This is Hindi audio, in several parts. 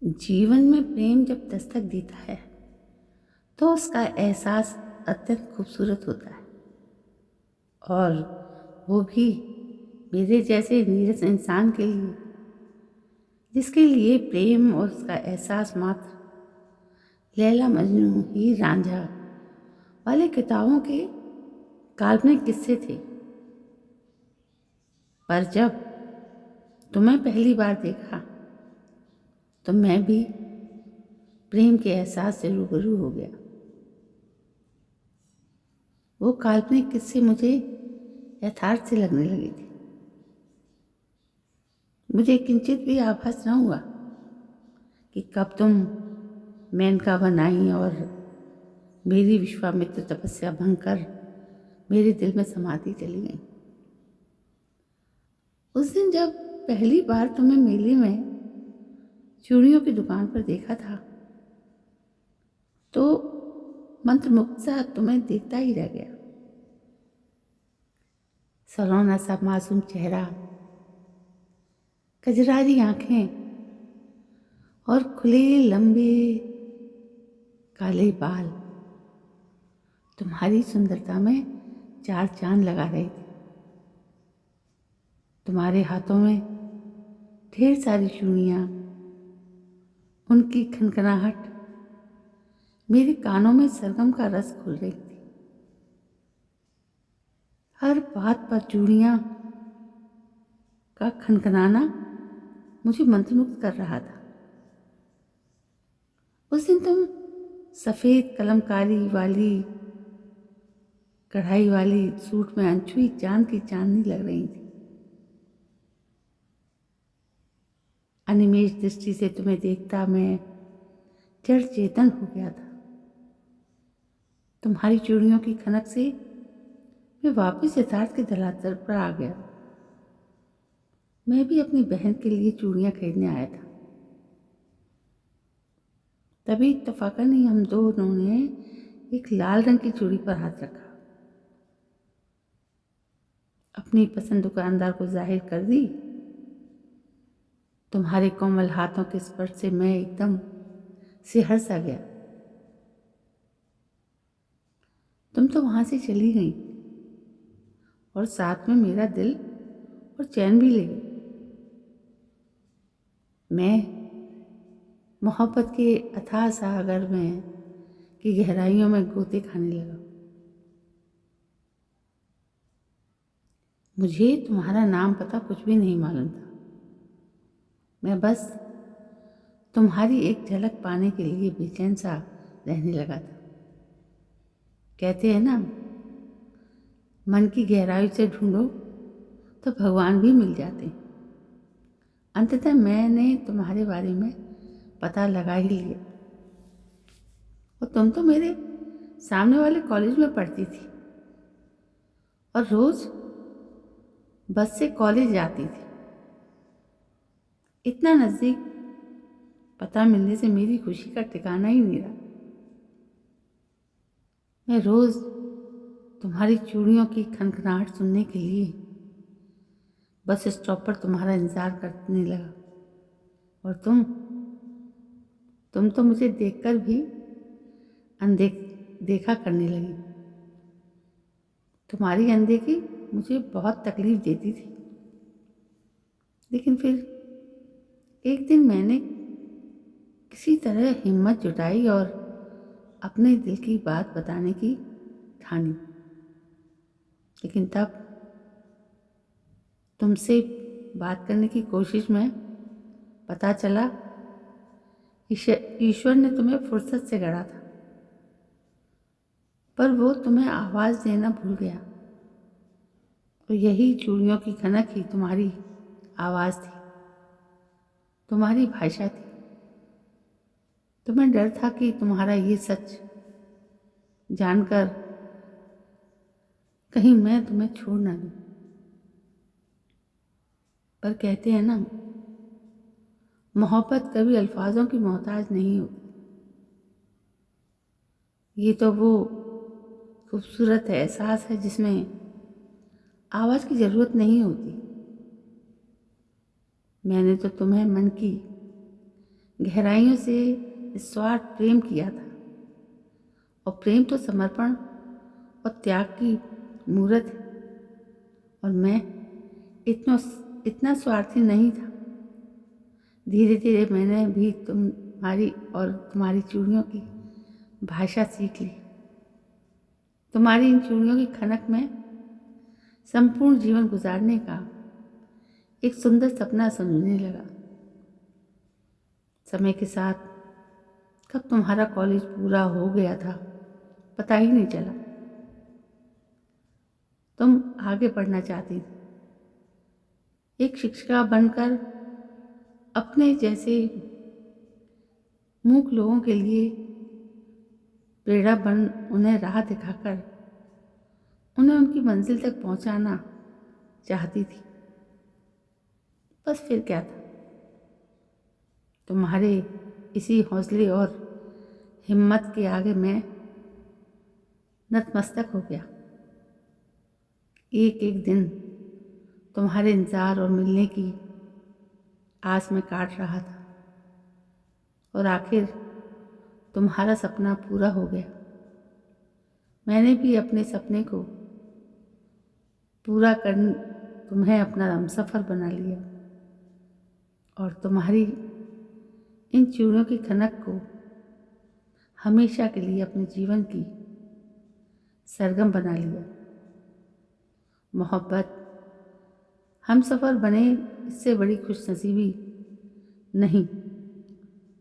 जीवन में प्रेम जब दस्तक देता है तो उसका एहसास अत्यंत खूबसूरत होता है। और वो भी मेरे जैसे नीरस इंसान के लिए, जिसके लिए प्रेम और उसका एहसास मात्र लैला मजनू हीर रांझा वाले किताबों के काल्पनिक किस्से थे। पर जब तुम्हें पहली बार देखा तो मैं भी प्रेम के एहसास से रूबरू हो गया। वो काल्पनिक किस्से मुझे यथार्थ से लगने लगी थी। मुझे किंचित भी आभास न हुआ कि कब तुम मेनका बन आई और मेरी विश्वामित्र तपस्या भंग कर मेरे दिल में समाती चली गई। उस दिन जब पहली बार तुम्हें मेले में चूड़ियों की दुकान पर देखा था तो मंत्रमुग्ध सा तुम्हें देखता ही रह गया। सलोना सा मासूम चेहरा, कजरारी आंखें और खुले लंबे काले बाल तुम्हारी सुंदरता में चार चांद लगा रहे थे। तुम्हारे हाथों में ढेर सारी चूड़ियाँ, उनकी खनखनाहट मेरे कानों में सरगम का रस घुल रही थी। हर बात पर चूड़ियाँ का खनखनाना मुझे मंत्रमुग्ध कर रहा था। उस दिन तुम सफ़ेद कलमकारी वाली कढ़ाई वाली सूट में अनछुई चांद की चांदनी लग रही थी। अनिमेष दृष्टि से तुम्हें देखता मैं जड़ चेतन हो गया था। तुम्हारी चूड़ियों की खनक से मैं वापस यथार्थ के धरातल पर आ गया। मैं भी अपनी बहन के लिए चूड़ियाँ खरीदने आया था। तभी इत्तफाकन ही हम दोनों ने एक लाल रंग की चूड़ी पर हाथ रखा। अपनी पसंद दुकानदार को जाहिर कर दी। तुम्हारे कोमल हाथों के स्पर्श से मैं एकदम सिहर सा गया। तुम तो वहां से चली गई और साथ में मेरा दिल और चैन भी ले गई। मैं मोहब्बत के अथाह सागर में की गहराइयों में गोते खाने लगा। मुझे तुम्हारा नाम पता कुछ भी नहीं मालूम था। मैं बस तुम्हारी एक झलक पाने के लिए बेचैन सा रहने लगा था। कहते हैं ना, मन की गहराई से ढूंढो तो भगवान भी मिल जाते हैं। अंततः मैंने तुम्हारे बारे में पता लगा ही लिया और तुम तो मेरे सामने वाले कॉलेज में पढ़ती थी और रोज बस से कॉलेज जाती थी। इतना नज़दीक पता मिलने से मेरी खुशी का ठिकाना ही नहीं रहा। मैं रोज तुम्हारी चूड़ियों की खनखनाहट सुनने के लिए बस स्टॉप पर तुम्हारा इंतजार करने लगा और तुम तो मुझे देखकर भी देखा करने लगी। तुम्हारी अनदेखी मुझे बहुत तकलीफ देती थी, लेकिन फिर एक दिन मैंने किसी तरह हिम्मत जुटाई और अपने दिल की बात बताने की ठानी। लेकिन तब तुमसे बात करने की कोशिश में पता चला ईश्वर ने तुम्हें फुर्सत से गढ़ा था, पर वो तुम्हें आवाज़ देना भूल गया। तो यही चूड़ियों की खनक ही तुम्हारी आवाज़ थी, तुम्हारी भाषा थी। तुम्हें डर था कि तुम्हारा ये सच जानकर कहीं मैं तुम्हें छोड़ ना दूं। पर कहते हैं ना, मोहब्बत कभी अल्फाजों की मोहताज नहीं होती। ये तो वो खूबसूरत एहसास है जिसमें आवाज़ की ज़रूरत नहीं होती। मैंने तो तुम्हें मन की गहराइयों से निस्वार्थ प्रेम किया था। और प्रेम तो समर्पण और त्याग की मूर्त है। और मैं इतना स्वार्थी नहीं था। धीरे धीरे मैंने भी तुम्हारी और तुम्हारी चूड़ियों की भाषा सीख ली। तुम्हारी इन चूड़ियों की खनक में संपूर्ण जीवन गुजारने का एक सुंदर सपना समझने लगा। समय के साथ कब तुम्हारा कॉलेज पूरा हो गया था पता ही नहीं चला। तुम आगे पढ़ना चाहती थी, एक शिक्षिका बनकर अपने जैसे मूक लोगों के लिए प्रेरणा बन उन्हें राह दिखाकर उन्हें उनकी मंजिल तक पहुंचाना चाहती थी। बस फिर क्या था, तुम्हारे इसी हौसले और हिम्मत के आगे मैं नतमस्तक हो गया। एक एक दिन तुम्हारे इंतज़ार और मिलने की आस में काट रहा था और आखिर तुम्हारा सपना पूरा हो गया। मैंने भी अपने सपने को पूरा कर तुम्हें अपना हमसफ़र बना लिया और तुम्हारी इन चूड़ियों की खनक को हमेशा के लिए अपने जीवन की सरगम बना लिया। मोहब्बत हमसफ़र बने, इससे बड़ी खुशनसीबी नहीं।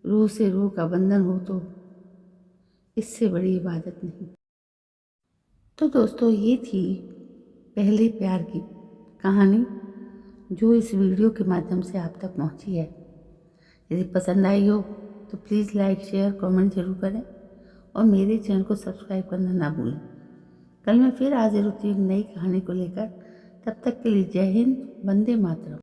रूह से रूह का बंधन हो तो इससे बड़ी इबादत नहीं। तो दोस्तों, ये थी पहले प्यार की कहानी जो इस वीडियो के माध्यम से आप तक पहुंची है। यदि पसंद आई हो तो प्लीज़ लाइक शेयर कमेंट जरूर करें और मेरे चैनल को सब्सक्राइब करना ना भूलें। कल मैं फिर हाजिर होती हूँ एक नई कहानी को लेकर। तब तक के लिए जय हिंद, वंदे मातरम।